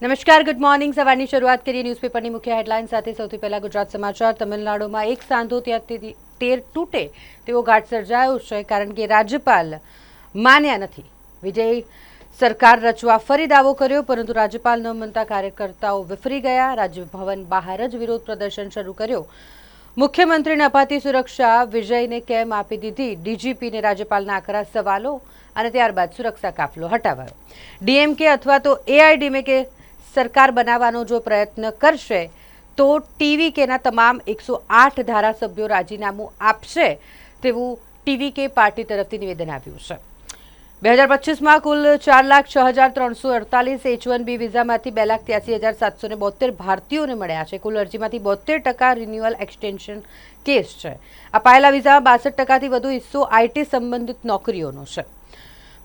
નમસ્કાર, good morning. સવારની શરૂઆત કરીએ ન્યૂઝપેપરની મુખ્ય હેડલાઇન સાથે. સૌથી પહેલા ગુજરાત સમાચાર. તમિલનાડુમાં એક સાંધો ત્યાં તેર તૂટે તેવો ઘાટ સર્જાયો છે, કારણ કે રાજ્યપાલ માન્યા નથી. વિજય સરકાર રચવા ફરી દાવો કર્યો, પરંતુ રાજ્યપાલ ન માનતા કાર્યકર્તાઓ વિફરી ગયા. રાજભવન બહાર જ વિરોધ પ્રદર્શન શરૂ કર્યો. મુખ્યમંત્રીને અપાતી સુરક્ષા વિજયને કેમ આપી દીધી? ડીજીપીને રાજ્યપાલના આકરા સવાલો અને ત્યારબાદ સુરક્ષા કાફલો હટાવાયો. ડીએમકે અથવા તો એઆઈડીએમકે સરકાર બનાવવાનો જો પ્રયત્ન કરશે તો ટીવીકેના તમામ 108 ધારાસભ્યો રાજીનામું આપશે તેવું ટીવીકે પાર્ટી તરફથી નિવેદન આવ્યું છે. 2025માં કુલ 4,06,348 H1B વિઝામાંથી 2,83,772 ભારતીયોને મળ્યા છે. કુલ અરજીમાંથી 72% રિન્યુઅલ એક્સટેન્શન કેસ છે. અપાયેલા વિઝામાં 62%થી વધુ હિસ્સો આઈટી સંબંધિત નોકરીઓનો છે.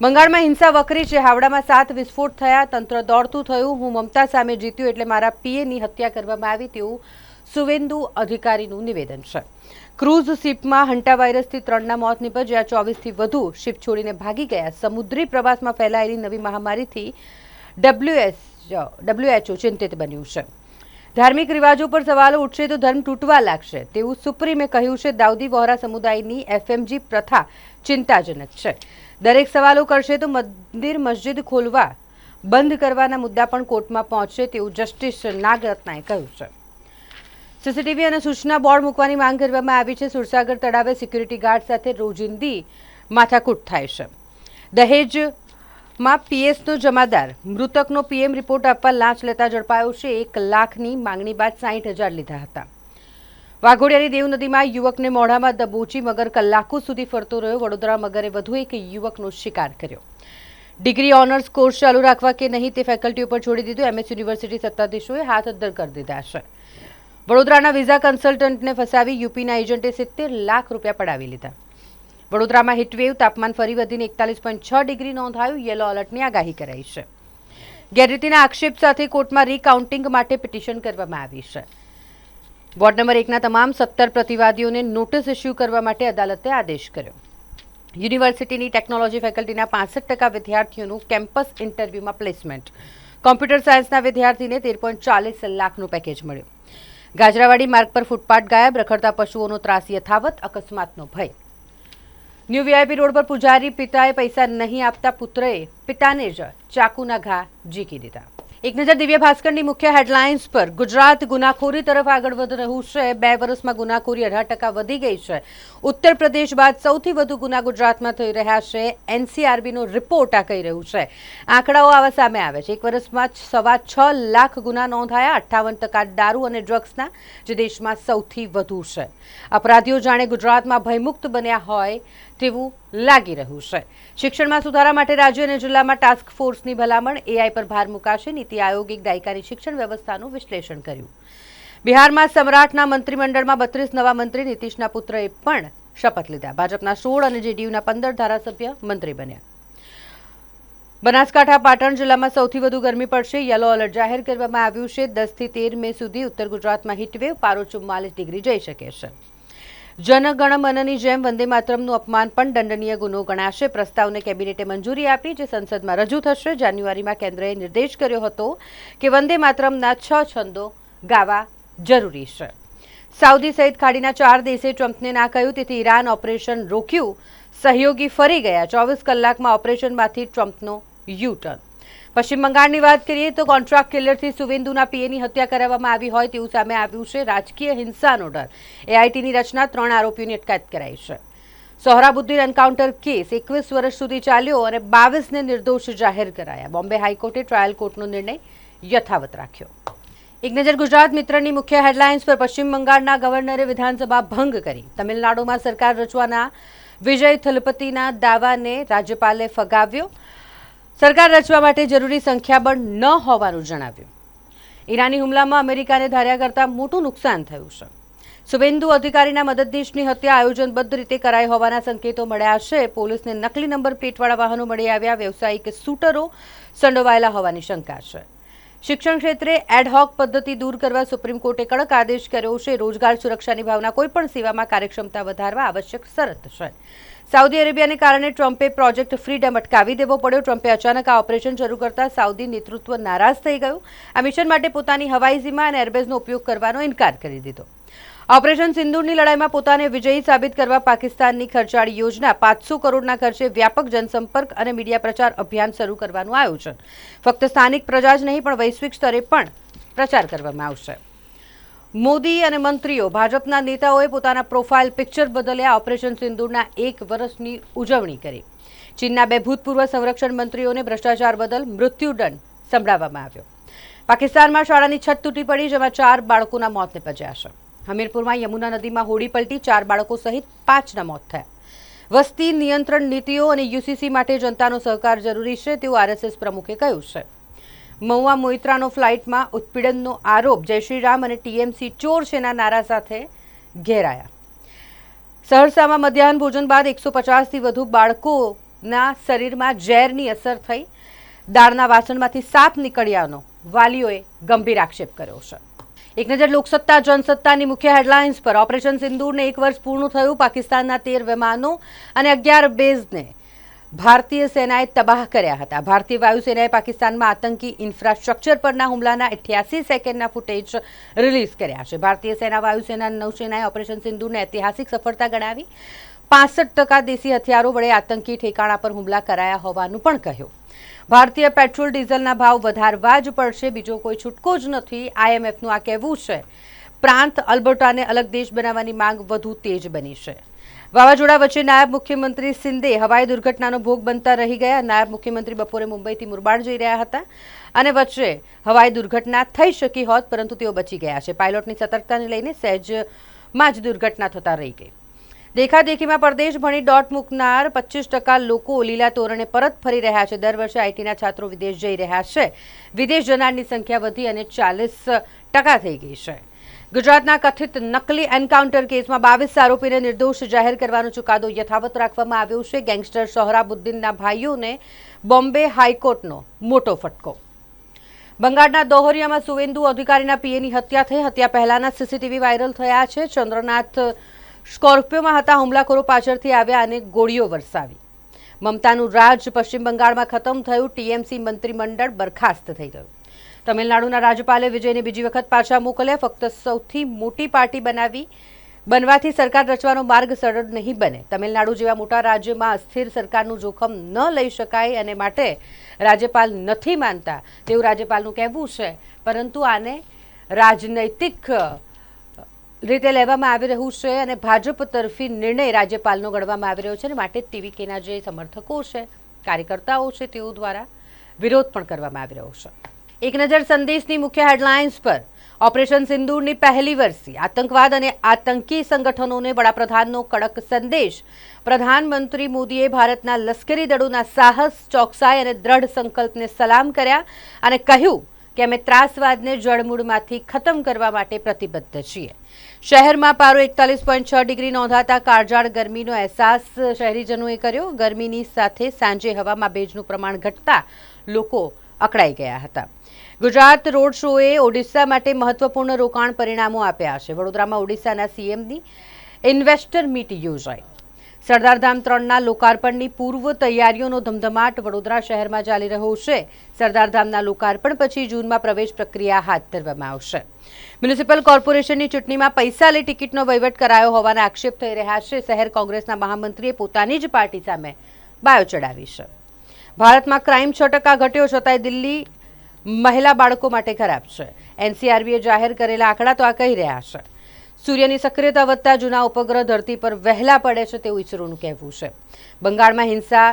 બંગાળમાં હિંસા વકરી છે. હાવડામાં 7 વિસ્ફોટ થયા. તંત્ર દોડતું થયું. હું મમતા સામે જીત્યું એટલે મારા પીએની હત્યા કરવામાં આવી તેવું સુવેન્દુ અધિકારીનું નિવેદન છે. ક્રૂઝ શિપમાં હંટા વાયરસથી 3ના મોત નીપજ્યા. 24થી વધુ શિપ છોડીને ભાગી ગયા. સમુદ્રી પ્રવાસમાં ફેલાયેલી નવી મહામારીથી WHO ચિંતિત બન્યું છે. ધાર્મિક રિવાજો પર સવાલો ઉઠશે તો ધર્મ તૂટવા લાગશે તેવું સુપ્રીમે કહ્યું છે. દાઉદી વહોરા સમુદાયની FMG પ્રથા ચિંતાજનક છે. દરેક સવાલો કરશે તો મંદિર મસ્જિદ ખોલવા બંધ કરવાના મુદ્દા પણ કોર્ટમાં પહોંચશે તેવું જસ્ટિસ નાગરત્નાએ કહ્યું છે. સીસીટીવી અને સૂચના બોર્ડ મૂકવાની માંગ કરવામાં આવી છે. સુરસાગર તળાવે સિક્યુરિટી ગાર્ડ સાથે રોજિંદી માથાકૂટ થાય છે. દહેજમાં પીએસનો જમાદાર મૃતકનો પીએમ રિપોર્ટ આપવા લાંચ લેતા ઝડપાયો છે. 1 લાખની માંગણી બાદ 60,000 લીધા હતા. વાઘોડિયાની દેવ નદીમાં યુવકને મોઢામાં દબોચી મગર કલાકો સુધી ફરતો રહ્યો. વડોદરા મગરે વધુ એક યુવકનો શિકાર કર્યો. ડિગ્રી ઓનર્સ કોર્સ ચાલુ રાખવા કે નહીં તે ફેકલ્ટી ઉપર છોડી દીધું. MS યુનિવર્સિટી સત્તાધીશોએ હાથ અદ્ધર કરી દીધા છે. વડોદરાના વિઝા કન્સલ્ટન્ટને ફસાવી યુપીના એજન્ટે 70 લાખ રૂપિયા પડાવી લીધા. વડોદરામાં હીટવેવ, તાપમાન ફરી વધીને 41.6 ડિગ્રી નોંધાયું. યેલો એલર્ટની આગાહી કરાઈ છે. ગેરરીતિના આક્ષેપ સાથે કોર્ટમાં રીકાઉન્ટિંગ માટે પિટિશન કરવામાં આવી છે. વોર્ડ નંબર 1ના તમામ 17 પ્રતિવાદીઓને નોટિસ ઇસ્યુ કરવા માટે અદાલતે આદેશ કર્યો. યુનિવર્સિટીની ટેકનોલોજી ફેકલ્ટીના 65% વિદ્યાર્થીઓનું કેમ્પસ ઇન્ટરવ્યુમાં પ્લેસમેન્ટ. કોમ્પ્યુટર સાયન્સના વિદ્યાર્થીને 13.40 લાખનું પેકેજ મળ્યું. ગાજરાવાડી માર્ગ પર ફૂટપાથ ગાયબ. રખડતા પશુઓનો ત્રાસ યથાવત. અકસ્માતનો ભય. ન્યૂ VIP રોડ પર પૂજારી પિતાએ પૈસા નહીં આપતા પુત્રએ પિતાને જ ચાકુના ઘા ઝીકી દીધા. એક નજર દિવ્ય ભાસ્કરની મુખ્ય હેડલાઇન્સ પર. ગુજરાત ગુનાખોરી તરફ આગળ વધી રહ્યું છે. 2 વર્ષમાં ગુનાખોરી 18% વધી ગઈ છે. ઉત્તર પ્રદેશ બાદ સૌથી વધુ ગુના ગુજરાતમાં થઈ રહ્યા છે. NCRBનો રિપોર્ટ આ કહી રહ્યું છે. આંકડાઓ આવા સામે આવે છે. 1 વર્ષમાં 6.25 લાખ ગુના નોંધાયા. 58% દારૂ અને ડ્રગ્સના, જે દેશમાં સૌથી વધુ છે. અપરાધીઓ જાણે ગુજરાતમાં ભયમુક્ત બન્યા હોય તેવું લાગી રહ્યું છે. શિક્ષણમાં સુધારા માટે રાજ્ય અને જિલ્લામાં ટાસ્ક ફોર્સની ભલામણ. AI પર ભાર મુકાશે. નીતિ આયોગ એક દાયકાની શિક્ષણ વ્યવસ્થાનું વિશ્લેષણ કર્યું. બિહારમાં સમ્રાટના મંત્રીમંડળમાં 32 નવા મંત્રી. નીતિશના પુત્રએ પણ શપથ લીધા. ભાજપના 16 અને JDUના 15 ધારાસભ્ય મંત્રી બન્યા. બનાસકાંઠા પાટણ જિલ્લામાં સૌથી વધુ ગરમી પડશે. યલો એલર્ટ જાહેર કરવામાં આવ્યું છે. 10થી 13 મે સુધી ઉત્તર ગુજરાતમાં હીટવેવ. પારો 44 ડિગ્રી જઈ શકે છે. જનગણમનની જેમ વંદે માતરમનું અપમાન પણ દંડનીય ગુનો ગણાશે. પ્રસ્તાવને કેબિનેટે મંજૂરી આપી, જે સંસદમાં રજૂ થશે. જાન્યુઆરીમાં કેન્દ્રએ નિર્દેશ કર્યો હતો કે વંદે માતરમના 6 છંદો ગાવા જરૂરી છે. સાઉદી સહિત ખાડીના 4 દેશે ટ્રમ્પને ના કહ્યું, તેથી ઈરાન ઓપરેશન રોક્યું. સહયોગી ફરી ગયા. 24 કલાકમાં ઓપરેશનમાંથી ટ્રમ્પનો યુ-ટર્ન. પશ્ચિમ બંગાળની વાત કરીએ તો કોન્ટ્રાક્ટ કિલરથી સુવેન્દુના પીએની હત્યા કરવામાં આવી હોય તેવું સામે આવ્યું છે. રાજકીય હિંસાનો ડર. AITની રચના. 3 આરોપીઓની અટકાયત કરાઈ છે. સોહરાબુદ્દીન એન્કાઉન્ટર કેસ 21 વર્ષ સુધી ચાલ્યો અને 22ને નિર્દોષ જાહેર કરાયા. બોમ્બે હાઈકોર્ટે ટ્રાયલ કોર્ટનો નિર્ણય યથાવત રાખ્યો. એક નજર ગુજરાત મિત્રની મુખ્ય હેડલાઇન્સ પર. પશ્ચિમ બંગાળના ગવર્નરે વિધાનસભા ભંગ કરી. તમિલનાડુમાં સરકાર રચવાના વિજય થલપતિના દાવાને રાજ્યપાલે ફગાવ્યો. સરકાર રચવા માટે જરૂરી સંખ્યાબળ ન હોવાનું જણાવ્યું. ઈરાની હુમલામાં અમેરિકાને ધાર્યા કરતાં મોટું નુકસાન થયું છે. સુવેન્દુ અધિકારીના મદદનીશની હત્યા આયોજનબદ્ધ રીતે કરાઈ હોવાના સંકેતો મળ્યા છે. પોલીસને નકલી નંબર પ્લેટવાળા વાહનો મળી આવ્યા. વ્યવસાયિક શૂટરો સંડોવાયેલા હોવાની શંકા છે. શિક્ષણ ક્ષેત્રે એડહોક પદ્ધતિ દૂર કરવા સુપ્રીમ કોર્ટે કડક આદેશ કર્યો છે. રોજગાર સુરક્ષાની ભાવના કોઈપણ સેવામાં કાર્યક્ષમતા વધારવા આવશ્યક શરત છે. સાઉદી અરેબિયાને કારણે ટ્રમ્પે પ્રોજેક્ટ ફ્રીડમ અટકાવી દેવો પડ્યો. ટ્રમ્પે અચાનક આ ઓપરેશન શરૂ કરતા સાઉદી નેતૃત્વ નારાજ થઈ ગયું. આ મિશન માટે પોતાની હવાઈ સીમા અને એરબેઝનો ઉપયોગ કરવાનો ઇનકાર કરી દીધો. ઓપરેશન સિંદૂરની લડાઈમાં પોતાને વિજયી સાબિત કરવા પાકિસ્તાનની ખર્ચાળી યોજના 500 કરોડના ખર્ચે વ્યાપક જનસંપર્ક અને મીડિયા પ્રચાર અભિયાન શરૂ કરવાનું આયોજન. ફક્ત સ્થાનિક પ્રજા જ નહીં પણ વૈશ્વિક સ્તરે પણ પ્રચાર કરવામાં આવશે. મોદી અને મંત્રીઓ ભાજપના નેતાઓએ પોતાના પ્રોફાઇલ પિક્ચર બદલ્યા. ઓપરેશન સિંદૂરના 1 વર્ષની ઉજવણી કરી. ચીનના 2 ભૂતપૂર્વ સંરક્ષણ મંત્રીઓને ભ્રષ્ટાચાર બદલ મૃત્યુદંડ સંભળાવવામાં આવ્યો. પાકિસ્તાનમાં શાળાની છત તૂટી પડી, જેમાં 4 બાળકોના મોત નિપજ્યા છે. હમીરપુરમાં યમુના નદીમાં હોડી પલટી, 4 બાળકો સહિત 5ના મોત થયા. વસ્તી નિયંત્રણ નીતિઓ અને યુસીસી માટે જનતાનો સહકાર જરૂરી છે તેવું આરએસએસ પ્રમુખે કહ્યું છે. મહુવા મોઇત્રાનો ફ્લાઇટમાં ઉત્પીડનનો આરોપ, જય શ્રી રામ અને ટીએમસી ચોર છેના નારા સાથે ઘેરાયા. સહરસામાં મધ્યાહન ભોજન બાદ 150થી વધુ બાળકોના શરીરમાં ઝેરની અસર થઈ. દાળના વાસણમાંથી સાપ નીકળ્યાનો વાલીઓએ ગંભીર આક્ષેપ કર્યો છે. એક નજર લોકસત્તા જનસત્તાની મુખ્ય હેડલાઇન્સ પર. ઓપરેશન સિંદૂરને 1 વર્ષ પૂર્ણ થયું. પાકિસ્તાનના 13 વિમાનો અને 11 બેઝને ભારતીય સેનાએ તબાહ કર્યા હતા. ભારતીય વાયુસેનાએ પાકિસ્તાનમાં આતંકી ઇન્ફ્રાસ્ટ્રક્ચર પરના હુમલાના 88 સેકન્ડના ફૂટેજ રિલીઝ કર્યા છે. ભારતીય સેના, વાયુસેના અને નૌસેનાએ ઓપરેશન સિંદૂરને ઐતિહાસિક સફળતા ગણાવી. 65% દેશી હથિયારો વડે આતંકી ઠેકાણા પર હુમલા કરાયા હોવાનું પણ કહ્યું. ભારતીય પેટ્રોલ ડીઝલના ભાવ વધારવા જ પડશે, બીજો કોઈ છૂટકો જ નથી. આઈએમએફનું આ કહેવું છે. પ્રાંત અલ્બર્ટાને અલગ દેશ બનાવવાની માંગ વધુ તેજ બની છે. વાવાઝોડા વચ્ચે નાયબ મુખ્યમંત્રી સિંધે હવાઈ દુર્ઘટનાનો ભોગ બનતા રહી ગયા. નાયબ મુખ્યમંત્રી બપોરે મુંબઈથી મુરબાડ જઈ રહ્યા હતા અને વચ્ચે હવાઈ દુર્ઘટના થઈ શકી હોત, પરંતુ તેઓ બચી ગયા છે. પાયલોટની સતર્કતાને લઈને સહેજમાં જ દુર્ઘટના થતા રહી ગઈ. દેખાદેખીમાં પરદેશ ભણી ડોટ મૂકનાર 25% લોકો લીલા તોરણે પરત ફરી રહ્યા છે. દર વર્ષે આઈટીના છાત્રો વિદેશ જઈ રહ્યા છે. વિદેશ જનારની સંખ્યા વધી અને 40% થઈ ગઈ છે. ગુજરાતના કથિત નકલી એન્કાઉન્ટર કેસમાં 22 આરોપીને નિર્દોષ જાહેર કરવાનો ચુકાદો યથાવત રાખવામાં આવ્યો છે. ગેંગસ્ટર સોહરાબુદ્દીનના ભાઈઓને બોમ્બે હાઈકોર્ટનો મોટો ફટકો. બંગાળના દોહરિયામાં સુવેન્દુ અધિકારીના પીએની હત્યા થઈ. હત્યા પહેલાના સીસીટીવી વાયરલ થયા છે. ચંદ્રનાથ સ્કોર્પિયોમાં હતા. હુમલાખોરો પાછળથી આવ્યા અને ગોળીઓ વરસાવી. મમતાનું રાજ પશ્ચિમ બંગાળમાં ખતમ થયું. ટીએમસી મંત્રીમંડળ બરખાસ્ત થઈ ગયું. તમિલનાડુના રાજ્યપાલે વિજયને બીજી વખત પાછા મોકલ્યા. ફક્ત સૌથી મોટી પાર્ટી બનવાથી સરકાર રચવાનો માર્ગ સરળ નહીં બને. તમિલનાડુ જેવા મોટા રાજ્યમાં અસ્થિર સરકારનું જોખમ ન લઈ શકાય અને માટે રાજ્યપાલ નથી માનતા તેવું રાજ્યપાલનું કહેવું છે. પરંતુ આને રાજનૈતિક રીતે લેવામાં આવી રહ્યું છે અને ભાજપ તરફી નિર્ણય રાજ્યપાલનો ગણવામાં આવી રહ્યો છે અને માટે ટીવીકેના જે સમર્થકો છે, કાર્યકર્તાઓ છે, તેઓ દ્વારા વિરોધ પણ કરવામાં આવી રહ્યો છે. એક નજર સંદેશની મુખ્ય હેડલાઇન્સ પર. ઓપરેશન સિંદૂરની પહેલી વર્ષી. આતંકવાદ અને આતંકી સંગઠનોને વડાપ્રધાનનો કડક સંદેશ. પ્રધાનમંત્રી મોદીએ ભારતના લશ્કરી દળોના સાહસ, ચોકસાઈ અને દ્રઢ સંકલ્પને સલામ કર્યા અને કહ્યું કે અમે ત્રાસવાદને જળમૂળમાંથી ખતમ કરવા માટે પ્રતિબદ્ધ છીએ. શહેરમાં પારો 41.6 ડિગ્રી નોંધાતા કાળઝાળ ગરમીનો અહેસાસ શહેરીજનોએ કર્યો. ગરમીની સાથે સાંજે હવામાં ભેજનું પ્રમાણ ઘટતા લોકો અકળાઈ ગયા હતા. ગુજરાત રોડ શોએ ઓડિશા માટે મહત્વપૂર્ણ રોકાણ પરિણામો આપ્યા છે. વડોદરામાં ઓડિશાના સીએમની ઇન્વેસ્ટર મીટ યોજાઈ. સરદારધામ 3ના લોકાર્પણની પૂર્વ તૈયારીઓનો ધમધમાટ વડોદરા શહેરમાં ચાલી રહ્યો છે. સરદારધામના લોકાર્પણ પછી જૂનમાં પ્રવેશ પ્રક્રિયા હાથ ધરવામાં આવશે. મ્યુનિસિપલ કોર્પોરેશનની ચૂંટણીમાં પૈસા લઈ ટિકિટનો વહીવટ કરાયો હોવાના આક્ષેપ થઈ રહ્યા છે. શહેર કોંગ્રેસના મહામંત્રીએ પોતાની જ પાર્ટી સામે બાયો ચડાવી છે. ભારતમાં ક્રાઇમ 6% ઘટ્યો, છતાંય દિલ્હી મહિલા બાળકો માટે ખરાબ છે. એનસીઆરબીએ જાહેર કરેલા આંકડા તો આ કહી રહ્યા છે. સૂર્યની સક્રિયતા વધતા જૂના ઉપગ્રહ ધરતી પર વહેલા પડે છે તેવું ઇસરોનું કહેવું છે. બંગાળમાં હિંસા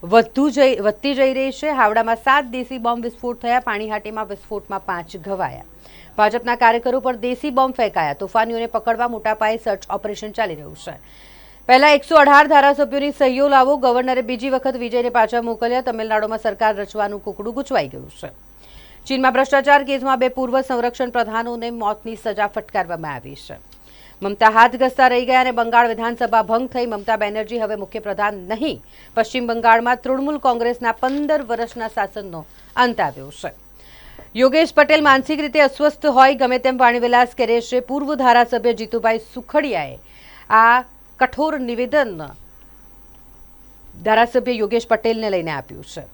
વધતી જઈ રહી છે. હાવડામાં 7 દેશી બોમ્બ વિસ્ફોટ થયા. પાણીહાટીમાં વિસ્ફોટમાં 5 ઘવાયા. ભાજપના કાર્યકરો પર દેશી બોમ્બ ફેંકાયા. તોફાનીઓને પકડવા મોટા પાયે સર્ચ ઓપરેશન ચાલી રહ્યું છે. પહેલા 118 ધારાસભ્યોની સહીઓ લાવો. ગવર્નરે બીજી વખત વિજયને પાછા મોકલ્યા. તમિલનાડુમાં સરકાર રચવાનું કુકડું ગૂંચવાઈ ગયું છે. ચીનમાં ભ્રષ્ટાચાર કેસમાં 2 પૂર્વ સંરક્ષણ પ્રધાનોને મોતની સજા ફટકારવામાં આવી છે. મમતા હાથ ઘસતા રહી ગયા અને બંગાળ વિધાનસભા ભંગ થઈ. મમતા બેનર્જી હવે મુખ્યપ્રધાન નહીં. પશ્ચિમ બંગાળમાં તૃણમૂલ કોંગ્રેસના 15 વર્ષના શાસનનો અંત આવ્યો છે. યોગેશ પટેલ માનસિક રીતે અસ્વસ્થ હોય ગમે તેમ વાણીવિલાસ કરે છે. પૂર્વ ધારાસભ્ય જીતુભાઈ સુખડિયાએ આ કઠોર નિવેદન ધારાસભ્ય યોગેશ પટેલને લઈને આપ્યું છે.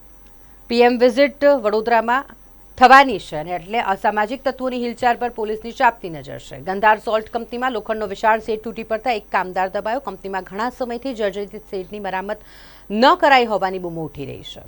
પીએમ વિઝિટ વડોદરામાં થવાની છે અને એટલે અસામાજિક તત્વોની હિલચાલ પર પોલીસની ચાંપતી નજર છે. ગંધાર સોલ્ટ કંપનીમાં લોખંડનો વિશાળ શેડ તૂટી પડતા એક કામદાર દબાયો. કંપનીમાં ઘણા સમયથી જર્જરિત શેડની મરામત ન કરાઈ હોવાની બૂમો ઉઠી રહી છે.